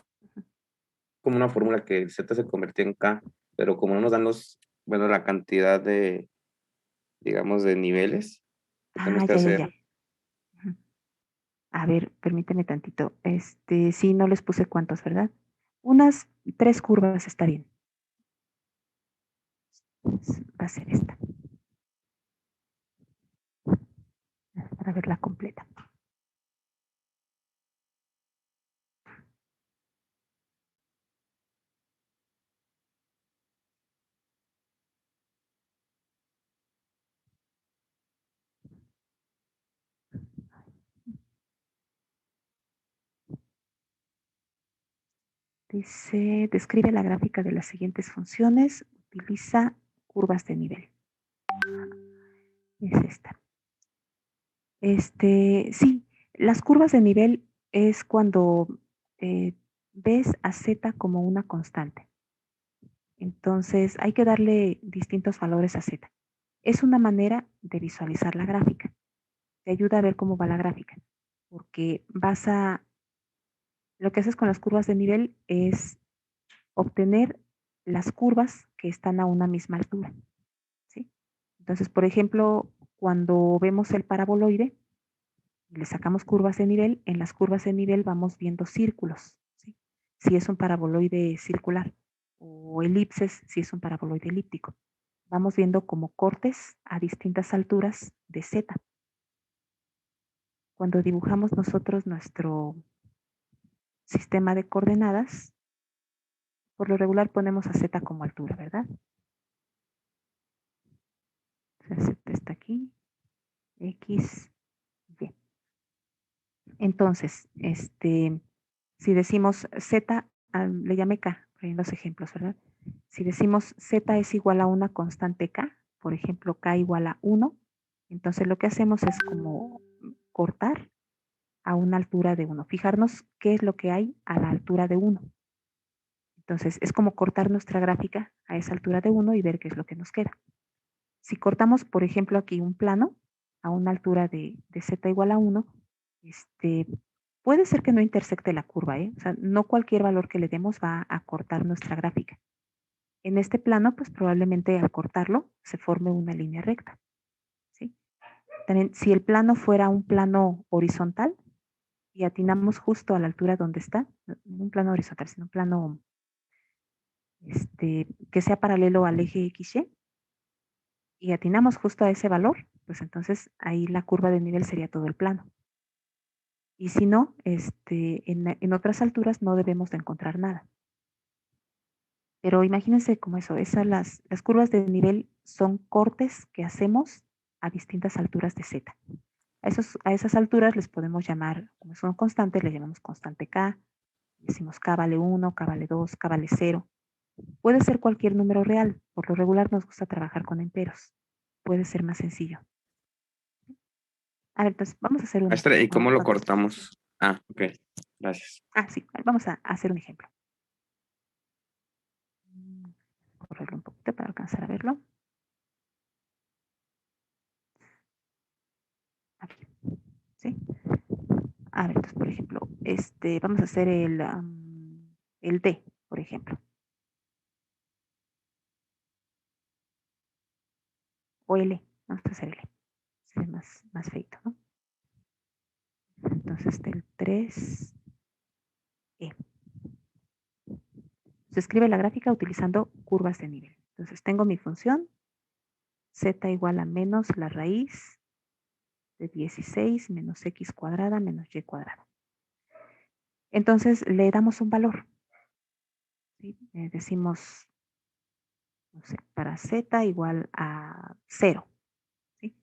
como una fórmula que Z se convertía en K, pero como no nos dan bueno, la cantidad de, digamos, de niveles que tenemos que Ya. hacer. Ujú. A ver, permíteme tantito. Sí, no les puse cuántos, ¿verdad? Unas 3 curvas está bien. Va a ser esta. Para verla completa. Dice, describe la gráfica de las siguientes funciones. Utiliza curvas de nivel. Es esta. Sí, las curvas de nivel es cuando ves a Z como una constante. Entonces hay que darle distintos valores a Z. Es una manera de visualizar la gráfica. Te ayuda a ver cómo va la gráfica. Porque lo que haces con las curvas de nivel es obtener las curvas que están a una misma altura. ¿Sí? Entonces, por ejemplo, cuando vemos el paraboloide y le sacamos curvas de nivel, en las curvas de nivel vamos viendo círculos. ¿Sí? Si es un paraboloide circular, o elipses si es un paraboloide elíptico. Vamos viendo como cortes a distintas alturas de Z. Cuando dibujamos nosotros nuestro sistema de coordenadas, por lo regular ponemos a Z como altura, ¿verdad? Z está aquí, X, Y. Entonces, si decimos Z, le llamé K, en los ejemplos, ¿verdad? Si decimos Z es igual a una constante K, por ejemplo, K igual a 1, entonces lo que hacemos es como cortar a una altura de 1. Fijarnos qué es lo que hay a la altura de 1. Entonces, es como cortar nuestra gráfica a esa altura de 1 y ver qué es lo que nos queda. Si cortamos, por ejemplo, aquí un plano a una altura de Z igual a 1, puede ser que no intersecte la curva, ¿eh? O sea, no cualquier valor que le demos va a cortar nuestra gráfica. En este plano, pues probablemente al cortarlo se forme una línea recta. ¿Sí? También, si el plano fuera un plano horizontal y atinamos justo a la altura donde está, no un plano horizontal, sino un plano que sea paralelo al eje XY, y atinamos justo a ese valor, pues entonces ahí la curva de nivel sería todo el plano. Y si no, en otras alturas no debemos de encontrar nada. Pero imagínense como eso, las curvas de nivel son cortes que hacemos a distintas alturas de Z. A esas alturas les podemos llamar, como son constantes, le llamamos constante K, decimos K vale 1, K vale 2, K vale 0. Puede ser cualquier número real, por lo regular nos gusta trabajar con enteros. Puede ser más sencillo. A ver, entonces vamos a hacer un Maestra, ¿y ejemplo. cómo lo cortamos? Ok, gracias. Sí, vamos a hacer un ejemplo. Correrlo un poquito para alcanzar a verlo. Aquí, ¿sí? A ver, entonces, por ejemplo, vamos a hacer el D, por ejemplo. O L, vamos a hacer L. Es más feito, ¿no? Entonces, del 3E. Se escribe la gráfica utilizando curvas de nivel. Entonces, tengo mi función, Z igual a menos la raíz de 16 menos X cuadrada menos Y cuadrada. Entonces, le damos un valor. ¿Sí? Decimos, no sé, para Z igual a 0. ¿Sí?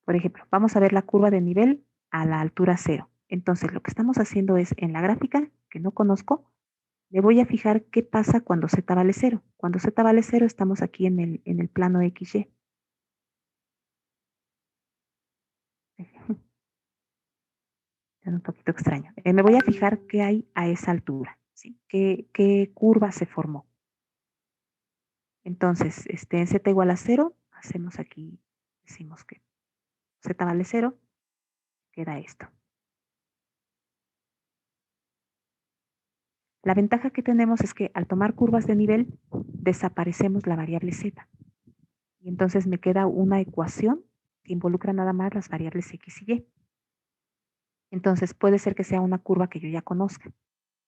Por ejemplo, vamos a ver la curva de nivel a la altura 0. Entonces, lo que estamos haciendo es, en la gráfica, que no conozco, le voy a fijar qué pasa cuando Z vale 0. Cuando Z vale 0, estamos aquí en el plano XY. Es un poquito extraño. Me voy a fijar qué hay a esa altura. ¿Sí? ¿Qué curva se formó? Entonces, en Z igual a 0, hacemos aquí, decimos que z vale 0, queda esto. La ventaja que tenemos es que al tomar curvas de nivel, desaparecemos la variable z. Y entonces me queda una ecuación que involucra nada más las variables x y y. Entonces puede ser que sea una curva que yo ya conozca.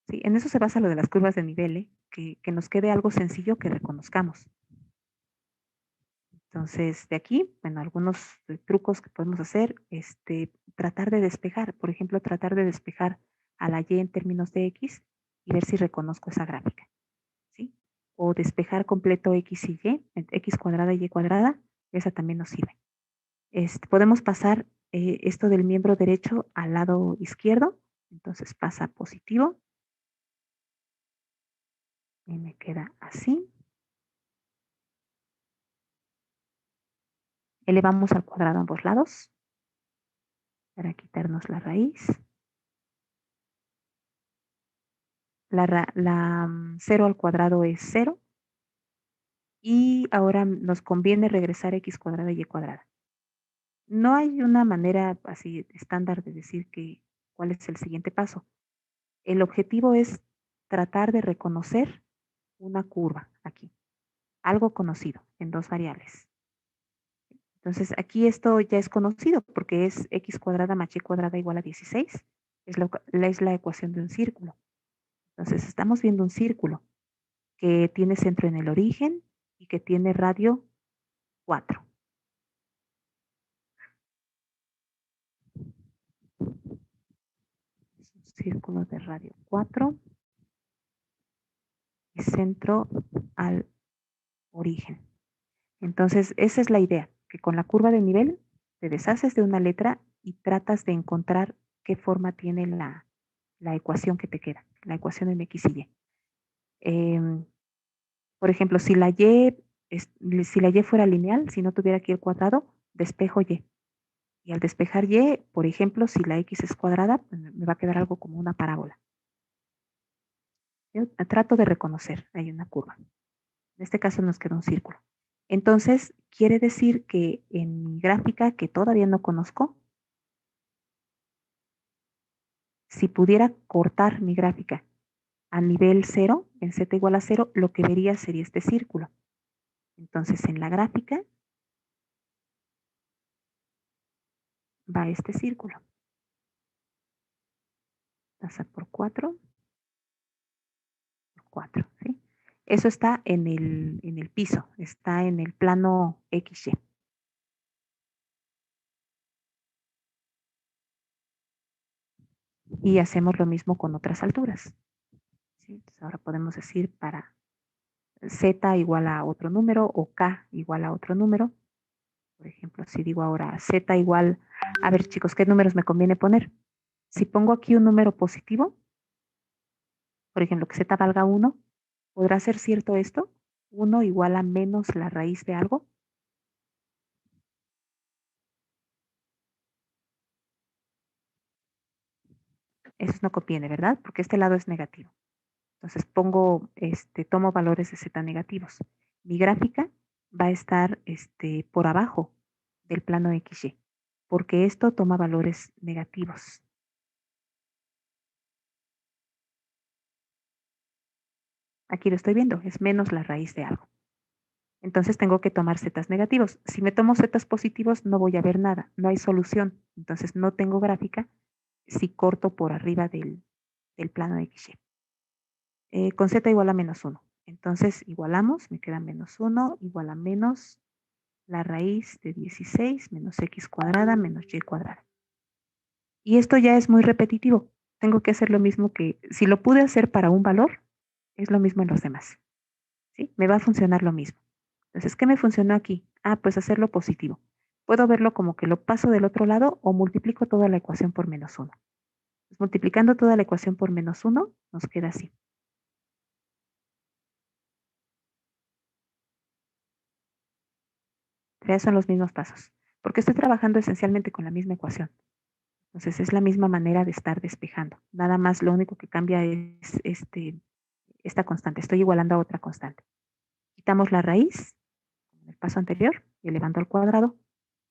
¿Sí? En eso se basa lo de las curvas de nivel, que nos quede algo sencillo que reconozcamos. Entonces, de aquí, bueno, algunos trucos que podemos hacer, tratar de despejar, por ejemplo, tratar de despejar a la y en términos de x y ver si reconozco esa gráfica, ¿sí? O despejar completo x y y, x cuadrada y y cuadrada, esa también nos sirve. Podemos pasar esto del miembro derecho al lado izquierdo, entonces pasa positivo y me queda así. Elevamos al cuadrado ambos lados para quitarnos la raíz. La 0 al cuadrado es 0. Y ahora nos conviene regresar x cuadrada y y cuadrada. No hay una manera así estándar de decir cuál es el siguiente paso. El objetivo es tratar de reconocer una curva aquí. Algo conocido en dos variables. Entonces, aquí esto ya es conocido porque es x cuadrada más y cuadrada igual a 16. Es la ecuación de un círculo. Entonces, estamos viendo un círculo que tiene centro en el origen y que tiene radio 4. Es un círculo de radio 4 y centro al origen. Entonces, esa es la idea, que con la curva de nivel te deshaces de una letra y tratas de encontrar qué forma tiene la ecuación que te queda, la ecuación en x y y. Por ejemplo, si la y fuera lineal, si no tuviera aquí el cuadrado, despejo y. Y al despejar y, por ejemplo, si la x es cuadrada, pues me va a quedar algo como una parábola. Yo trato de reconocer, hay una curva. En este caso nos queda un círculo. Entonces, quiere decir que en mi gráfica, que todavía no conozco, si pudiera cortar mi gráfica a nivel 0, en z igual a 0, lo que vería sería este círculo. Entonces, en la gráfica va este círculo. Pasa por 4, por 4, ¿sí? Eso está en el piso, está en el plano XY. Y hacemos lo mismo con otras alturas. ¿Sí? Entonces ahora podemos decir para z igual a otro número o k igual a otro número. Por ejemplo, si digo ahora z igual, a ver chicos, ¿qué números me conviene poner? Si pongo aquí un número positivo, por ejemplo, que z valga 1, ¿podrá ser cierto esto? 1 igual a menos la raíz de algo. Eso no conviene, ¿verdad? Porque este lado es negativo. Entonces tomo valores de z negativos. Mi gráfica va a estar por abajo del plano XY, porque esto toma valores negativos. Aquí lo estoy viendo, es menos la raíz de algo. Entonces tengo que tomar zetas negativos. Si me tomo zetas positivos, no voy a ver nada, no hay solución. Entonces no tengo gráfica si corto por arriba del plano XY. Con z igual a menos 1. Entonces igualamos, me queda menos 1 igual a menos la raíz de 16 menos x cuadrada menos y cuadrada. Y esto ya es muy repetitivo. Tengo que hacer lo mismo que, si lo pude hacer para un valor, es lo mismo en los demás. ¿Sí? Me va a funcionar lo mismo. Entonces, ¿qué me funcionó aquí? Ah, pues hacerlo positivo. Puedo verlo como que lo paso del otro lado o multiplico toda la ecuación por menos 1. Pues multiplicando toda la ecuación por menos 1, nos queda así. Ya son los mismos pasos, porque estoy trabajando esencialmente con la misma ecuación. Entonces es la misma manera de estar despejando. Nada más lo único que cambia es esta constante. Estoy igualando a otra constante. Quitamos la raíz, en el paso anterior, elevando al cuadrado.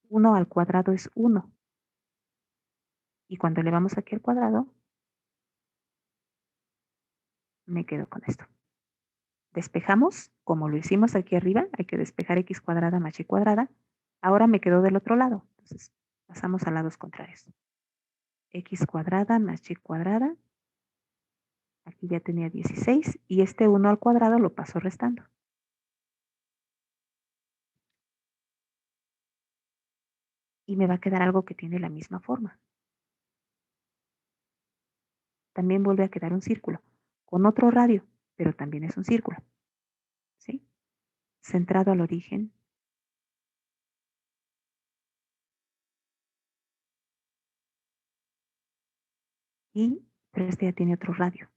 1 al cuadrado es 1. Y cuando elevamos aquí al cuadrado, me quedo con esto. Despejamos, como lo hicimos aquí arriba, hay que despejar x cuadrada más y cuadrada. Ahora me quedo del otro lado. Entonces, pasamos a lados contrarios. X cuadrada más y cuadrada. Aquí ya tenía 16 y este 1 al cuadrado lo paso restando. Y me va a quedar algo que tiene la misma forma. También vuelve a quedar un círculo, con otro radio, pero también es un círculo. ¿Sí? Centrado al origen. Pero este ya tiene otro radio.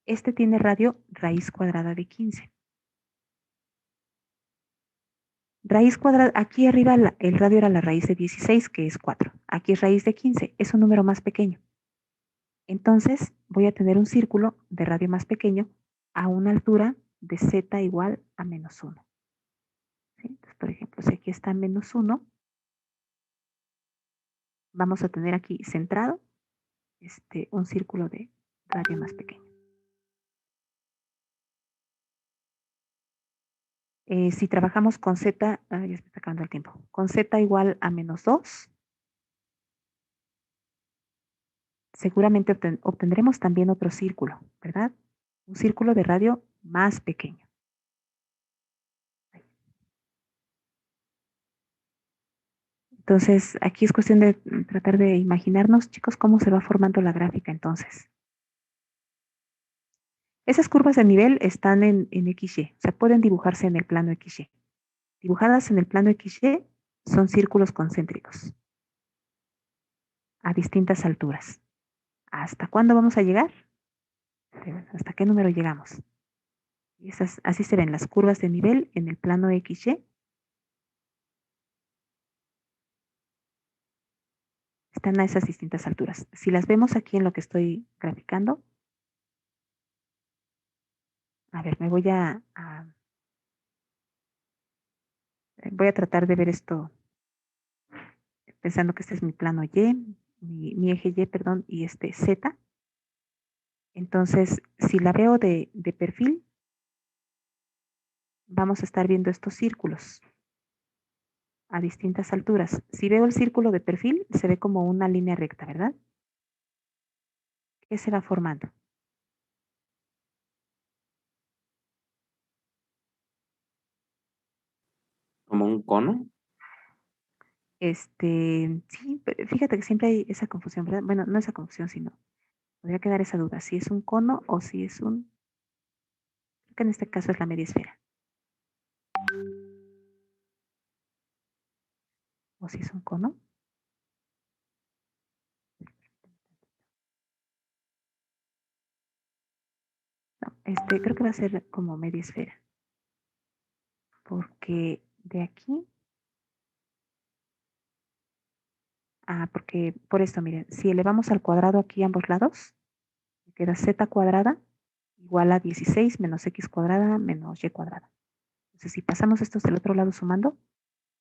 Este tiene radio raíz cuadrada de 15. Raíz cuadrada, aquí arriba el radio era la raíz de 16, que es 4. Aquí es raíz de 15, es un número más pequeño. Entonces voy a tener un círculo de radio más pequeño a una altura de z igual a menos 1. ¿Sí? Entonces, por ejemplo, si aquí está menos 1, vamos a tener aquí centrado un círculo de radio más pequeño. Si trabajamos con z, ya se me está acabando el tiempo, con z igual a menos 2, seguramente obtendremos también otro círculo, ¿verdad? Un círculo de radio más pequeño. Entonces, aquí es cuestión de tratar de imaginarnos, chicos, cómo se va formando la gráfica entonces. Esas curvas de nivel están en XY, o sea, pueden dibujarse en el plano XY. Dibujadas en el plano XY son círculos concéntricos a distintas alturas. ¿Hasta cuándo vamos a llegar? ¿Hasta qué número llegamos? Y así se ven las curvas de nivel en el plano XY. Están a esas distintas alturas. Si las vemos aquí en lo que estoy graficando, a ver, me voy voy a tratar de ver esto pensando que este es mi plano Y, mi eje Y, perdón, y este Z. Entonces, si la veo de perfil, vamos a estar viendo estos círculos a distintas alturas. Si veo el círculo de perfil, se ve como una línea recta, ¿verdad? ¿Qué se va formando? ¿Como un cono? Sí, fíjate que siempre hay esa confusión, ¿verdad? Bueno, no esa confusión, sino podría quedar esa duda, si es un cono o si es creo que en este caso es la media esfera. O si es un cono. No, creo que va a ser como media esfera. Porque de aquí. Porque por esto, miren, si elevamos al cuadrado aquí ambos lados, me queda z cuadrada igual a 16 menos x cuadrada menos y cuadrada. Entonces, si pasamos estos del otro lado sumando,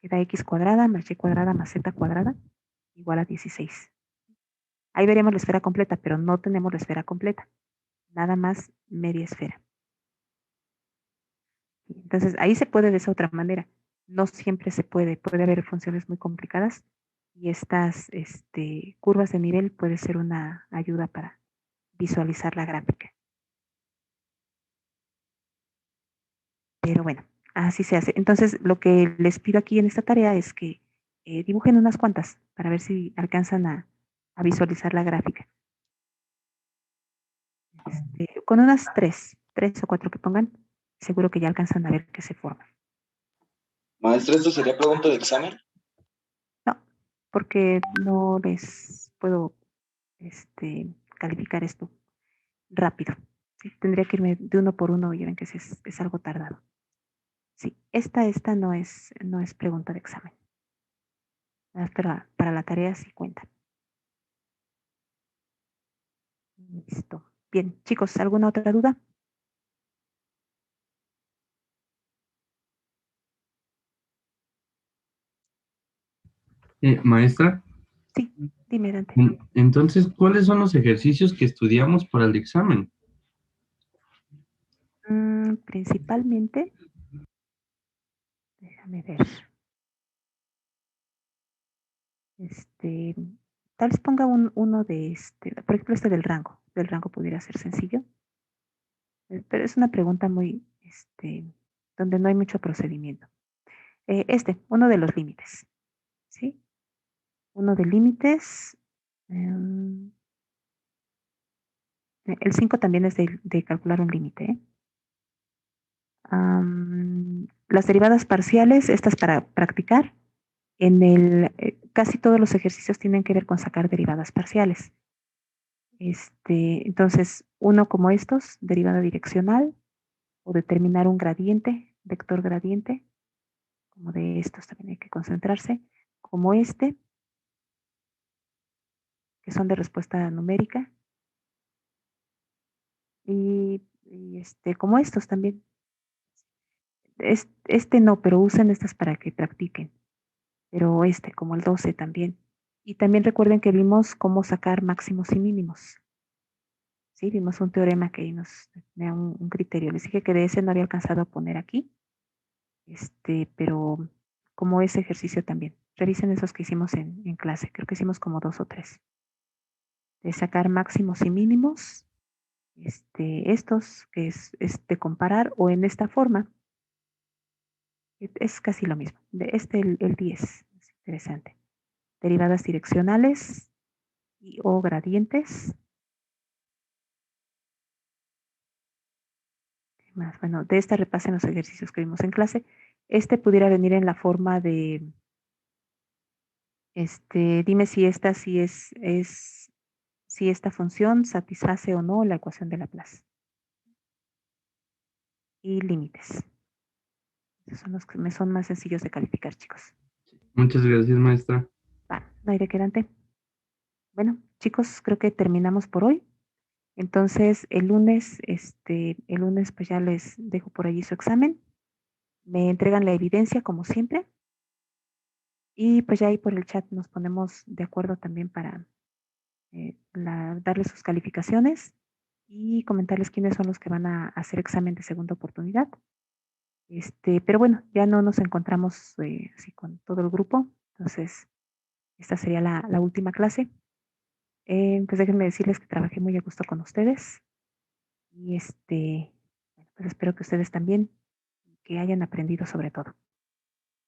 queda x cuadrada más y cuadrada más z cuadrada igual a 16. Ahí veremos la esfera completa, pero no tenemos la esfera completa. Nada más media esfera. Entonces, ahí se puede de esa otra manera. No siempre se puede. Puede haber funciones muy complicadas y estas curvas de nivel puede ser una ayuda para visualizar la gráfica. Pero bueno, así se hace. Entonces, lo que les pido aquí en esta tarea es que dibujen unas cuantas para ver si alcanzan a visualizar la gráfica. Con unas tres o cuatro que pongan, seguro que ya alcanzan a ver qué se forma. Maestra, ¿esto sería pregunta de examen? No, porque no les puedo calificar esto rápido. Sí, tendría que irme de uno por uno y ya ven que es algo tardado. Sí, esta no es pregunta de examen. Para la tarea sí cuenta. Listo. Bien, chicos, ¿alguna otra duda? Maestra, Sí, dime, Dante. entonces, ¿cuáles son los ejercicios que estudiamos para el examen? Principalmente, déjame ver. Tal vez ponga uno de por ejemplo, del rango. Del rango pudiera ser sencillo. Pero es una pregunta muy, donde no hay mucho procedimiento. Uno de los límites, ¿sí? Uno de límites. El 5 también es de calcular un límite, ¿eh? Las derivadas parciales, estas para practicar. Casi todos los ejercicios tienen que ver con sacar derivadas parciales. Entonces, uno como estos, derivada direccional, o determinar un gradiente, vector gradiente, como de estos también hay que concentrarse, como que son de respuesta numérica, y como estos también. No, pero usen estas para que practiquen, pero como el 12 también. Y también recuerden que vimos cómo sacar máximos y mínimos. Sí, vimos un teorema que ahí nos da un criterio. Les dije que de ese no había alcanzado a poner aquí, pero como ese ejercicio también. Revisen esos que hicimos en clase. Creo que hicimos como 2 o 3. De sacar máximos y mínimos. Estos, que es de comparar, o en esta forma, es casi lo mismo. De el 10, es interesante. Derivadas direccionales o gradientes. ¿Qué más? Bueno, de esta repasen los ejercicios que vimos en clase. Pudiera venir en la forma de, dime si si esta función satisface o no la ecuación de Laplace. Y límites. Esos son los que me son más sencillos de calificar, chicos. Muchas gracias, maestra. No hay de qué, Dante. Bueno, chicos, creo que terminamos por hoy. Entonces, el lunes pues ya les dejo por allí su examen. Me entregan la evidencia como siempre. Y pues ya ahí por el chat nos ponemos de acuerdo también para darles sus calificaciones y comentarles quiénes son los que van a hacer examen de segunda oportunidad. Pero bueno, ya no nos encontramos así con todo el grupo. Entonces, esta sería la última clase. Pues déjenme decirles que trabajé muy a gusto con ustedes. Y pues espero que ustedes también, que hayan aprendido sobre todo.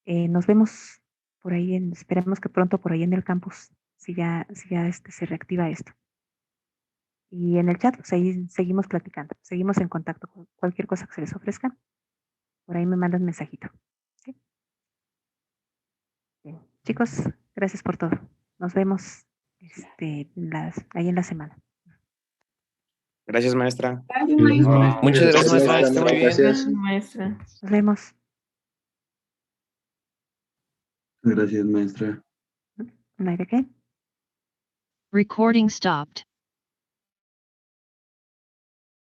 Nos vemos por ahí, esperemos que pronto por ahí en el campus, si ya se reactiva esto. Y en el chat, pues ahí seguimos platicando, seguimos en contacto con cualquier cosa que se les ofrezca. Por ahí me mandan mensajito. ¿Sí? Bien. Chicos, gracias por todo. Nos vemos ahí en la semana. Gracias, maestra. Gracias, maestra. Muchas gracias, maestra. Gracias, Esté muy bien. gracias. Maestra. Nos vemos. Gracias, maestra. ¿No hay de qué? Recording stopped.